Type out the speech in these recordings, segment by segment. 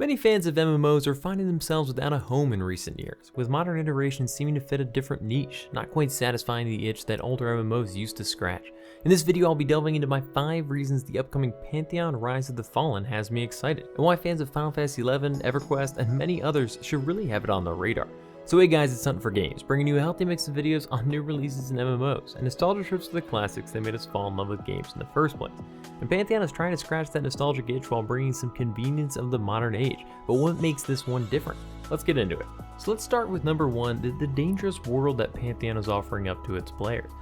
Many fans of MMOs are finding themselves without a home in recent years, with modern iterations seeming to fit a different niche, not quite satisfying the itch that older MMOs used to scratch. In this video, I'll be delving into my 5 reasons the upcoming Pantheon Rise of the Fallen has me excited, and why fans of Final Fantasy XI, Everquest, and many others should really have it on their radar. So hey guys, it's Huntin for Games, bringing you a healthy mix of videos on new releases in MMOs, and nostalgia trips to the classics that made us fall in love with games in the first place. And Pantheon is trying to scratch that nostalgic itch while bringing some convenience of the modern age, but what makes this one different? Let's get into it. So let's start with number 1, the dangerous world that Pantheon is offering up to its players.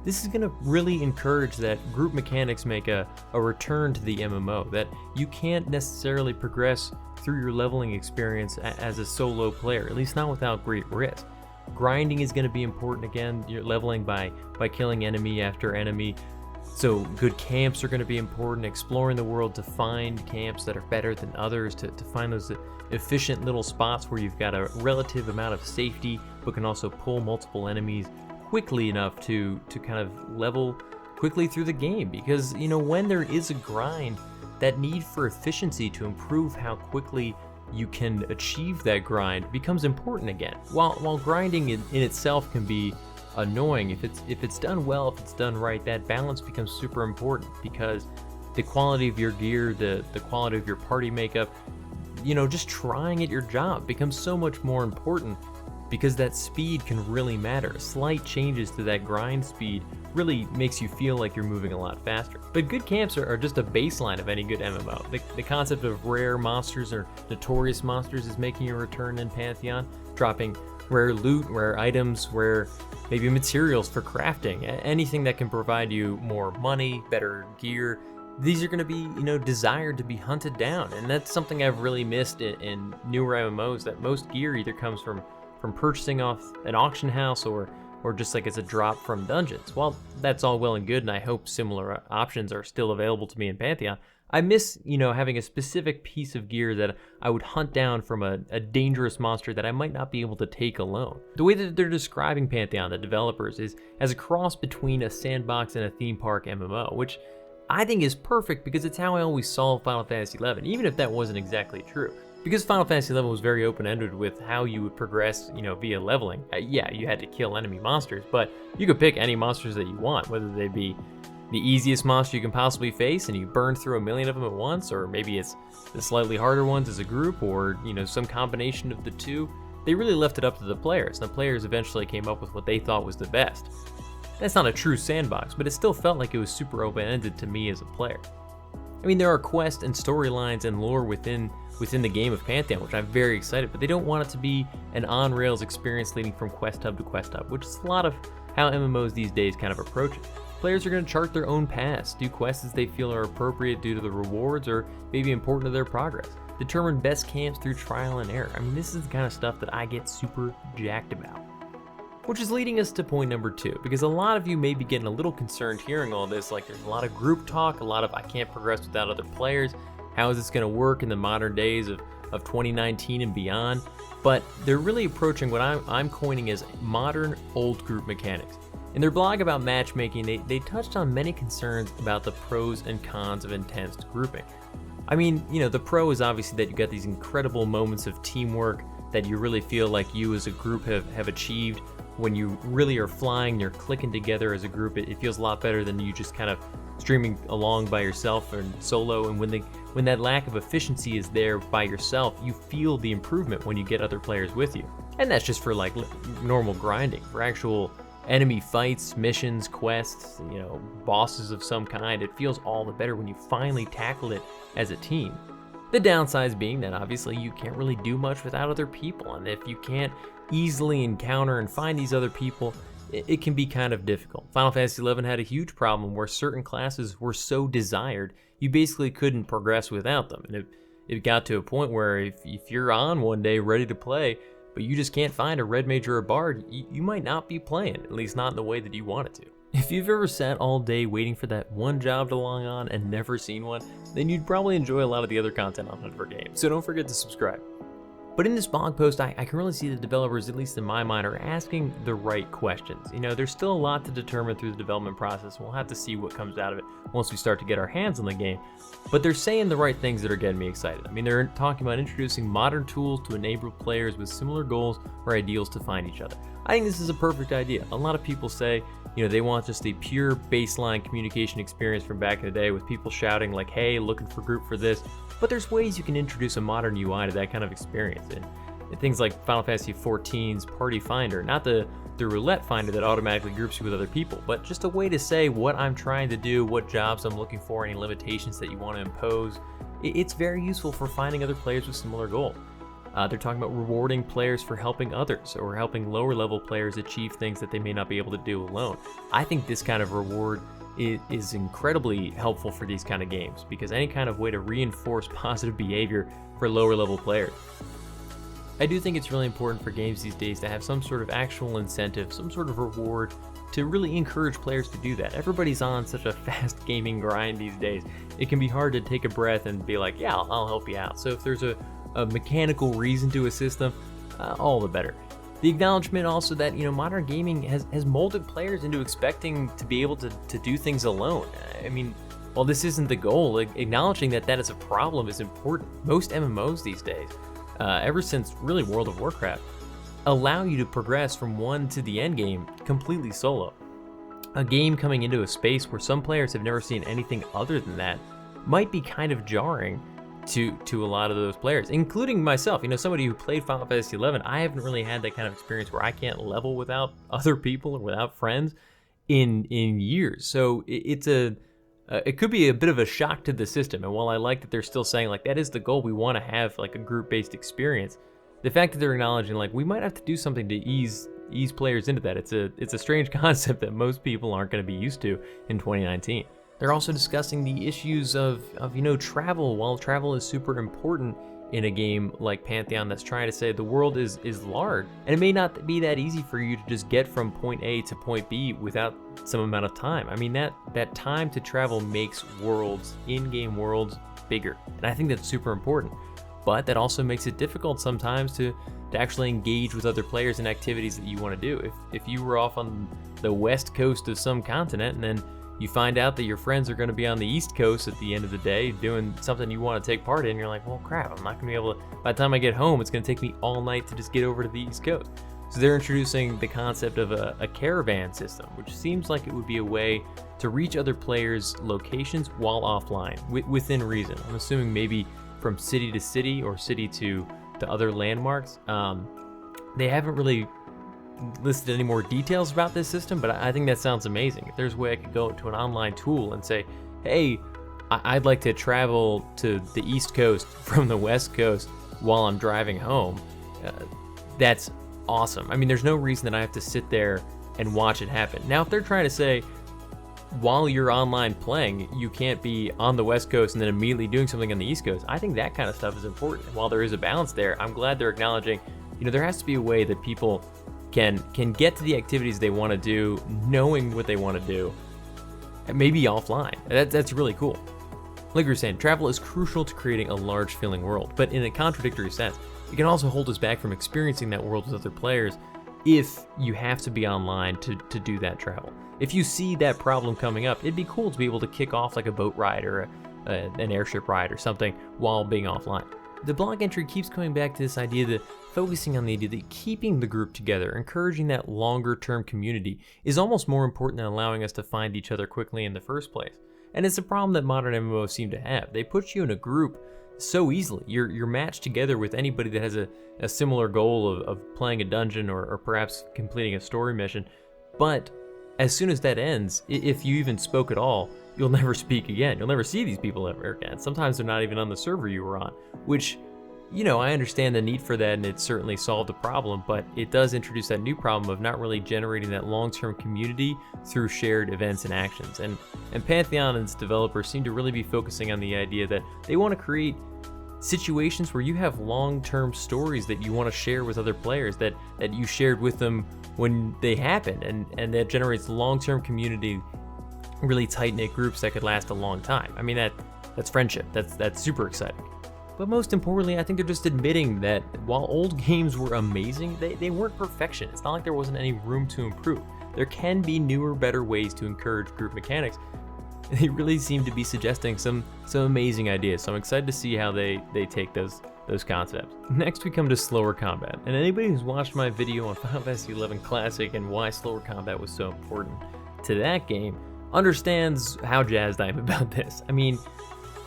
This is going to really encourage that group mechanics make a return to the MMO, that you can't necessarily progress through your leveling experience as a solo player, at least not without great risk. Grinding is going to be important again. You're leveling by killing enemy after enemy. So good camps are going to be important, exploring the world to find camps that are better than others, to find those efficient little spots where you've got a relative amount of safety, but can also pull multiple enemies quickly enough to kind of level quickly through the game. Because, you know, when there is a grind, that need for efficiency to improve how quickly you can achieve that grind becomes important again. While grinding in itself can be annoying, if it's done well, if it's done right, that balance becomes super important, because the quality of your gear, the quality of your party makeup, you know, just trying at your job becomes so much more important, because that speed can really matter. Slight changes to that grind speed really makes you feel like you're moving a lot faster. But good camps are just a baseline of any good MMO. The concept of rare monsters or notorious monsters is making a return in Pantheon, dropping rare loot, rare items, rare maybe materials for crafting, anything that can provide you more money, better gear. These are going to be, you know, desired to be hunted down, and that's something I've really missed in newer MMOs, that most gear either comes from purchasing off an auction house or just like as a drop from dungeons. While that's all well and good, and I hope similar options are still available to me in Pantheon, I miss, you know, having a specific piece of gear that I would hunt down from a dangerous monster that I might not be able to take alone. The way that they're describing Pantheon, the developers, is as a cross between a sandbox and a theme park MMO, which I think is perfect because it's how I always saw Final Fantasy XI, even if that wasn't exactly true. Because Final Fantasy XI was very open-ended with how you would progress, you know, via leveling. Yeah, you had to kill enemy monsters, but you could pick any monsters that you want, whether they be the easiest monster you can possibly face and you burn through 1,000,000 of them at once, or maybe it's the slightly harder ones as a group, or, you know, some combination of the two. They really left it up to the players, and the players eventually came up with what they thought was the best. That's not a true sandbox, but it still felt like it was super open-ended to me as a player. I mean, there are quests and storylines and lore within the game of Pantheon, which I'm very excited, but they don't want it to be an on-rails experience leading from quest hub to quest hub, which is a lot of how MMOs these days kind of approach it. Players are going to chart their own paths, do quests as they feel are appropriate due to the rewards or maybe important to their progress, determine best camps through trial and error. I mean, this is the kind of stuff that I get super jacked about. Which is leading us to point number 2, because a lot of you may be getting a little concerned hearing all this, like there's a lot of group talk, a lot of I can't progress without other players, how is this going to work in the modern days of 2019 and beyond? But they're really approaching what I'm coining as modern old group mechanics. In their blog about matchmaking, they touched on many concerns about the pros and cons of intense grouping. I mean, you know, the pro is obviously that you got these incredible moments of teamwork that you really feel like you as a group have achieved. When you really are flying, you're clicking together as a group, it feels a lot better than you just kind of streaming along by yourself and solo. And when that lack of efficiency is there by yourself, you feel the improvement when you get other players with you. And that's just for like normal grinding. For actual enemy fights, missions, quests, you know, bosses of some kind, it feels all the better when you finally tackle it as a team. The downsides being that obviously you can't really do much without other people, and if you can't easily encounter and find these other people, it can be kind of difficult. Final Fantasy XI had a huge problem where certain classes were so desired, you basically couldn't progress without them. And it got to a point where if you're on one day ready to play, but you just can't find a red mage or a bard, you might not be playing, at least not in the way that you want it to. If you've ever sat all day waiting for that one job to log on and never seen one, then you'd probably enjoy a lot of the other content on Huntin for Games, so don't forget to subscribe. But in this blog post, I can really see the developers, at least in my mind, are asking the right questions. You know, there's still a lot to determine through the development process. We'll have to see what comes out of it once we start to get our hands on the game. But they're saying the right things that are getting me excited. I mean, they're talking about introducing modern tools to enable players with similar goals or ideals to find each other. I think this is a perfect idea. A lot of people say, you know, they want just a pure baseline communication experience from back in the day with people shouting like, hey, looking for group for this. But there's ways you can introduce a modern UI to that kind of experience. And things like Final Fantasy XIV's Party Finder, not the roulette finder that automatically groups you with other people, but just a way to say what I'm trying to do, what jobs I'm looking for, any limitations that you want to impose. It's very useful for finding other players with similar goals. They're talking about rewarding players for helping others or helping lower level players achieve things that they may not be able to do alone. I think this kind of reward is incredibly helpful for these kind of games, because any kind of way to reinforce positive behavior for lower level players. I do think it's really important for games these days to have some sort of actual incentive, some sort of reward to really encourage players to do that. Everybody's on such a fast gaming grind these days. It can be hard to take a breath and be like, yeah, I'll help you out. So if there's a mechanical reason to a system, all the better. The acknowledgement also that, you know, modern gaming has molded players into expecting to be able to do things alone. I mean, while this isn't the goal, acknowledging that is a problem is important. Most MMOs these days, ever since really World of Warcraft, allow you to progress from one to the end game completely solo. A game coming into a space where some players have never seen anything other than that might be kind of jarring to a lot of those players, including myself. You know, somebody who played Final Fantasy XI, I haven't really had that kind of experience where I can't level without other people or without friends in years. So it could be a bit of a shock to the system. And while I like that they're still saying like that is the goal, we want to have like a group-based experience, the fact that they're acknowledging like we might have to do something to ease players into that, it's a strange concept that most people aren't going to be used to in 2019. They're also discussing the issues of you know, travel. While travel is super important in a game like Pantheon that's trying to say the world is large, and it may not be that easy for you to just get from point A to point B without some amount of time. I mean, that time to travel makes worlds, in-game worlds, bigger, and I think that's super important. But that also makes it difficult sometimes to actually engage with other players in activities that you want to do. If you were off on the west coast of some continent and then you find out that your friends are going to be on the East Coast at the end of the day doing something you want to take part in, you're like, well, crap, I'm not going to be able to, by the time I get home, it's going to take me all night to just get over to the East Coast. So they're introducing the concept of a caravan system, which seems like it would be a way to reach other players' locations while offline, within reason. I'm assuming maybe from city to city or city to other landmarks. They haven't really listed any more details about this system, but I think that sounds amazing. If there's a way I could go to an online tool and say, hey, I'd like to travel to the East Coast from the West Coast while I'm driving home, that's awesome. I mean, there's no reason that I have to sit there and watch it happen. Now, if they're trying to say, while you're online playing, you can't be on the West Coast and then immediately doing something on the East Coast, I think that kind of stuff is important. And while there is a balance there, I'm glad they're acknowledging, you know, there has to be a way that people can get to the activities they want to do, knowing what they want to do, and maybe offline. That's really cool. Like we were saying, travel is crucial to creating a large feeling world, but in a contradictory sense, it can also hold us back from experiencing that world with other players if you have to be online to do that travel. If you see that problem coming up, it'd be cool to be able to kick off like a boat ride or an airship ride or something while being offline. The blog entry keeps coming back to this idea that focusing on the idea that keeping the group together, encouraging that longer term community is almost more important than allowing us to find each other quickly in the first place. And it's a problem that modern MMOs seem to have. They put you in a group so easily. You're matched together with anybody that has a similar goal of playing a dungeon or perhaps completing a story mission. But as soon as that ends, if you even spoke at all, you'll never speak again. You'll never see these people ever again. Sometimes they're not even on the server you were on, which, you know, I understand the need for that and it certainly solved the problem, but it does introduce that new problem of not really generating that long-term community through shared events and actions. And Pantheon and its developers seem to really be focusing on the idea that they want to create situations where you have long-term stories that you want to share with other players that you shared with them when they happened, and that generates long-term community, really tight-knit groups that could last a long time. I mean, that's friendship. That's super exciting. But most importantly, I think they're just admitting that while old games were amazing, they weren't perfection. It's not like there wasn't any room to improve. There can be newer, better ways to encourage group mechanics. They really seem to be suggesting some amazing ideas, so I'm excited to see how they take those concepts. Next we come to slower combat, and anybody who's watched my video on Final Fantasy XI Classic and why slower combat was so important to that game understands how jazzed I am about this. I mean,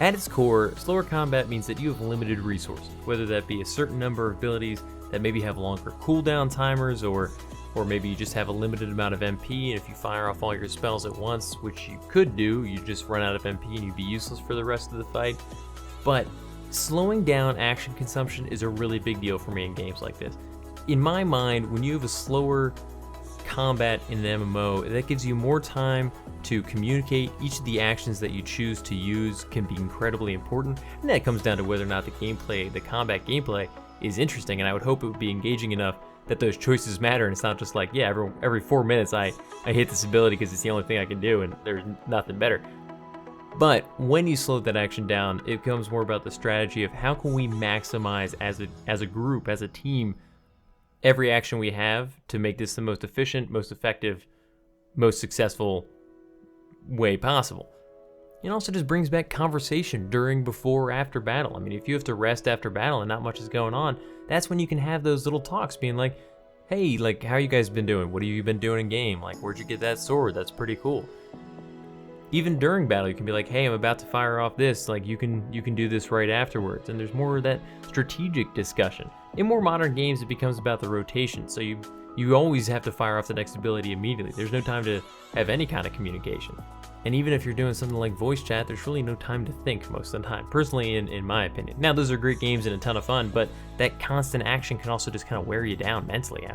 at its core, slower combat means that you have limited resources, whether that be a certain number of abilities that maybe have longer cooldown timers, or maybe you just have a limited amount of MP, and if you fire off all your spells at once, which you could do, you just run out of MP and you'd be useless for the rest of the fight. But slowing down action consumption is a really big deal for me in games like this. In my mind, when you have a slower combat in an MMO, that gives you more time to communicate. Each of the actions that you choose to use can be incredibly important, and that comes down to whether or not the combat gameplay is interesting, and I would hope it would be engaging enough that those choices matter, and it's not just like, yeah, every 4 minutes I hit this ability because it's the only thing I can do and there's nothing better. But when you slow that action down, it becomes more about the strategy of how can we maximize as a group, as a team, every action we have to make this the most efficient, most effective, most successful way possible. It also just brings back conversation during, before, or after battle. I mean, if you have to rest after battle and not much is going on, that's when you can have those little talks being like, hey, like, how you guys been doing? What have you been doing in game? Like, where'd you get that sword? That's pretty cool. Even during battle, you can be like, hey, I'm about to fire off this, like you can do this right afterwards. And there's more of that strategic discussion. In more modern games, it becomes about the rotation, so you always have to fire off the next ability immediately. There's no time to have any kind of communication. And even if you're doing something like voice chat, there's really no time to think most of the time, personally, in my opinion. Now, those are great games and a ton of fun, but that constant action can also just kind of wear you down mentally.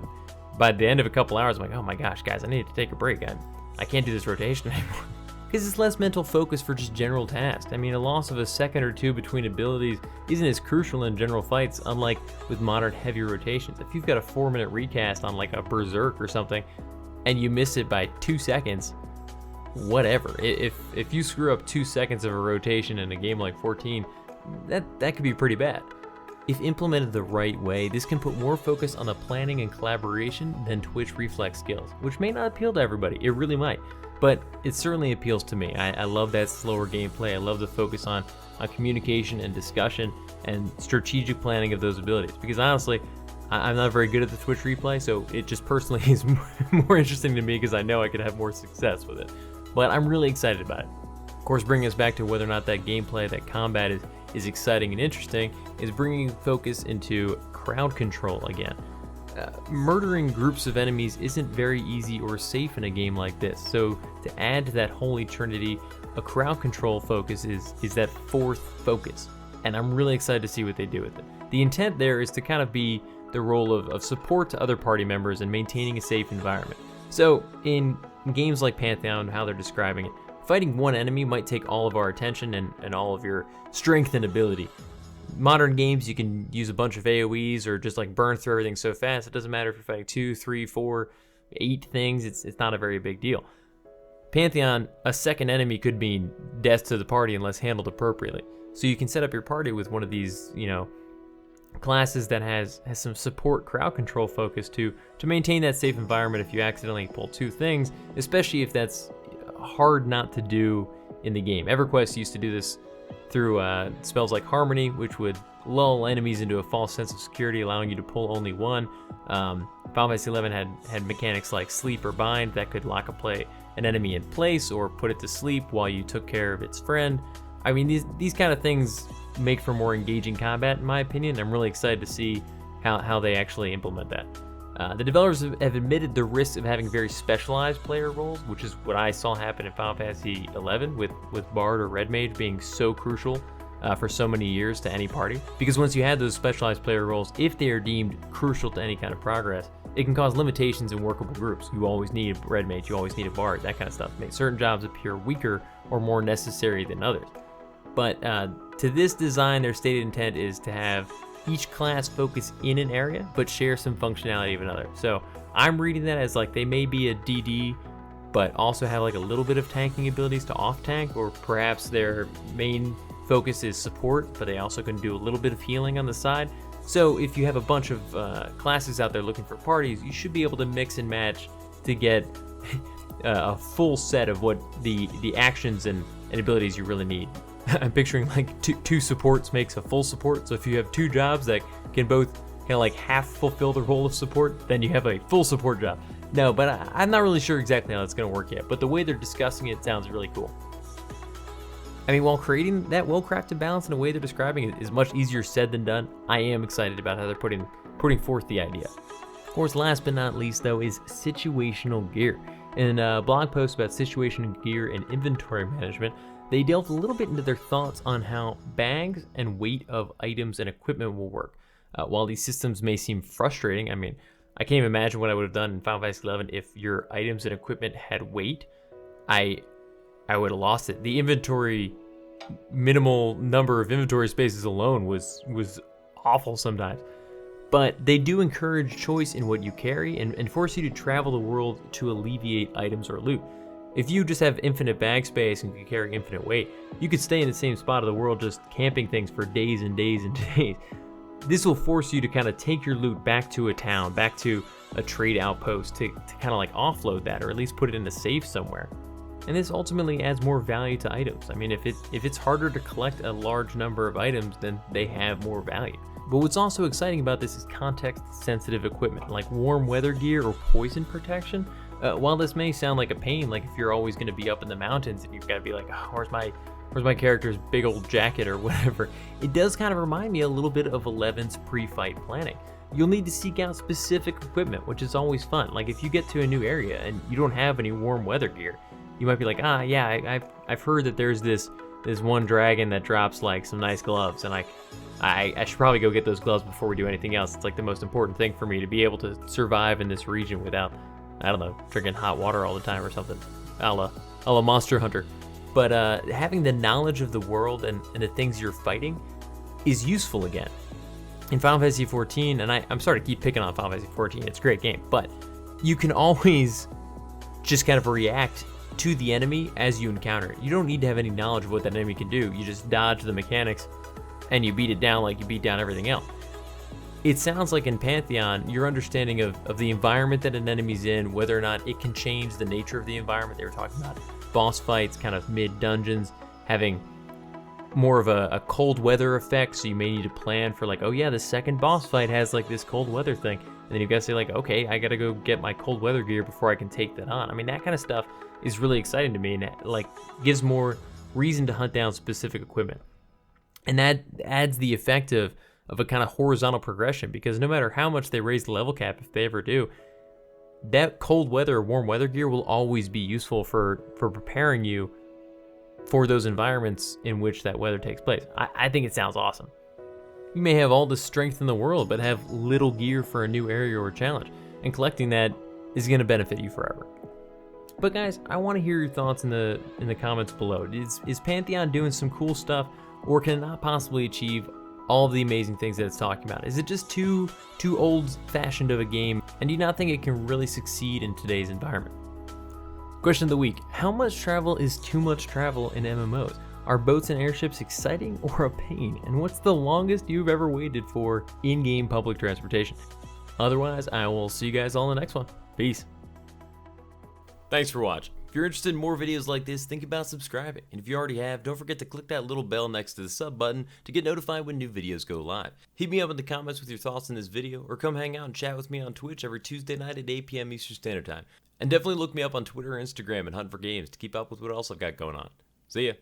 By the end of a couple hours, I'm like, oh my gosh, guys, I need to take a break. I can't do this rotation anymore. Because it's less mental focus for just general tasks. I mean, a loss of a second or two between abilities isn't as crucial in general fights, unlike with modern heavy rotations. If you've got a 4-minute recast on like a Berserk or something, and you miss it by 2 seconds, whatever. If you screw up 2 seconds of a rotation in a game like 14, that could be pretty bad. If implemented the right way, this can put more focus on the planning and collaboration than Twitch reflex skills, which may not appeal to everybody. It really might, but it certainly appeals to me. I love that slower gameplay. I love the focus on communication and discussion and strategic planning of those abilities, because honestly, I'm not very good at the Twitch replay, so it just personally is more interesting to me because I know I could have more success with it. But I'm really excited about it. Of course, bringing us back to whether or not that gameplay, that combat is exciting and interesting, is bringing focus into crowd control again. Murdering groups of enemies isn't very easy or safe in a game like this, so to add to that holy trinity, a crowd control focus is that fourth focus, and I'm really excited to see what they do with it. The intent there is to kind of be the role of support to other party members and maintaining a safe environment. So in games like Pantheon, how they're describing it, fighting one enemy might take all of our attention and all of your strength and ability. Modern games, you can use a bunch of AoEs or just like burn through everything so fast, it doesn't matter if you're fighting 2, 3, 4, 8 things, it's not a very big deal. Pantheon, a second enemy could mean death to the party unless handled appropriately. So you can set up your party with one of these, classes that has some support crowd control focus to maintain that safe environment if you accidentally pull 2 things, especially if that's hard not to do in the game. Everquest used to do this through spells like Harmony, which would lull enemies into a false sense of security, allowing you to pull only one. Final Fantasy XI had mechanics like Sleep or Bind that could lock an enemy in place or put it to sleep while you took care of its friend. I mean, these kind of things make for more engaging combat, in my opinion. I'm really excited to see how they actually implement that. The developers have admitted the risks of having very specialized player roles, which is what I saw happen in Final Fantasy XI with Bard or Red Mage being so crucial for so many years to any party. Because once you have those specialized player roles, if they are deemed crucial to any kind of progress, it can cause limitations in workable groups. You always need a Red Mage, you always need a Bard, that kind of stuff. Make certain jobs appear weaker or more necessary than others. But to this design, their stated intent is to have each class focus in an area, but share some functionality of another. So I'm reading that as like they may be a DD, but also have like a little bit of tanking abilities to off tank, or perhaps their main focus is support, but they also can do a little bit of healing on the side. So if you have a bunch of classes out there looking for parties, you should be able to mix and match to get a full set of what the actions and abilities you really need. I'm picturing like two supports makes a full support. So if you have two jobs that can both kind of like half fulfill the role of support, then you have a full support job. No, but I'm not really sure exactly how it's going to work yet, but the way they're discussing it sounds really cool. I mean, while creating that well-crafted balance in a way they're describing it is much easier said than done, I am excited about how they're putting forth the idea. Of course, last but not least, though, is situational gear. In a blog post about situational gear and inventory management, they delved a little bit into their thoughts on how bags and weight of items and equipment will work. While these systems may seem frustrating, I mean, I can't even imagine what I would have done in Final Fantasy XI if your items and equipment had weight. I would have lost it. The inventory, minimal number of inventory spaces alone was awful sometimes. But they do encourage choice in what you carry and force you to travel the world to alleviate items or loot. If you just have infinite bag space and can carry infinite weight, you could stay in the same spot of the world just camping things for days and days and days. This will force you to kind of take your loot back to a town, back to a trade outpost to kind of like offload that, or at least put it in a safe somewhere. And this ultimately adds more value to items. I mean, if it's harder to collect a large number of items, then they have more value. But what's also exciting about this is context-sensitive equipment, like warm weather gear or poison protection. While this may sound like a pain, like if you're always going to be up in the mountains and you've got to be like, oh, where's my character's big old jacket or whatever, it does kind of remind me a little bit of 11's pre-fight planning. You'll need to seek out specific equipment, which is always fun. Like if you get to a new area and you don't have any warm weather gear, you might be like, yeah, I've heard that there's this one dragon that drops like some nice gloves, and I should probably go get those gloves before we do anything else. It's like the most important thing for me to be able to survive in this region without, I don't know, drinking hot water all the time or something, a la Monster Hunter. But having the knowledge of the world and the things you're fighting is useful again. In Final Fantasy XIV, and I'm sorry to keep picking on Final Fantasy XIV, it's a great game, but you can always just kind of react to the enemy as you encounter it. You don't need to have any knowledge of what that enemy can do. You just dodge the mechanics and you beat it down like you beat down everything else. It sounds like in Pantheon, your understanding of the environment that an enemy's in, whether or not it can change the nature of the environment. They were talking about boss fights, kind of mid-dungeons, having more of a cold weather effect, so you may need to plan for like, oh yeah, the second boss fight has like this cold weather thing. And then you gotta say like, okay, I gotta go get my cold weather gear before I can take that on. I mean, that kind of stuff is really exciting to me, and like gives more reason to hunt down specific equipment. And that adds the effect of a kind of horizontal progression, because no matter how much they raise the level cap, if they ever do, that cold weather or warm weather gear will always be useful for preparing you for those environments in which that weather takes place. I think it sounds awesome. You may have all the strength in the world, but have little gear for a new area or challenge, and collecting that is going to benefit you forever. But guys, I want to hear your thoughts in the comments below. Is Pantheon doing some cool stuff, or can it not possibly achieve all of the amazing things that it's talking about? Is it just too old-fashioned of a game, and do you not think it can really succeed in today's environment? Question of the week: how much travel is too much travel in MMOs? Are boats and airships exciting or a pain? And what's the longest you've ever waited for in-game public transportation? Otherwise, I will see you guys all in the next one. Peace. Thanks for watching. If you're interested in more videos like this, think about subscribing. And if you already have, don't forget to click that little bell next to the sub button to get notified when new videos go live. Hit me up in the comments with your thoughts on this video, or come hang out and chat with me on Twitch every Tuesday night at 8 p.m. Eastern Standard Time. And definitely look me up on Twitter or Instagram and Hunt for Games to keep up with what else I've got going on. See ya.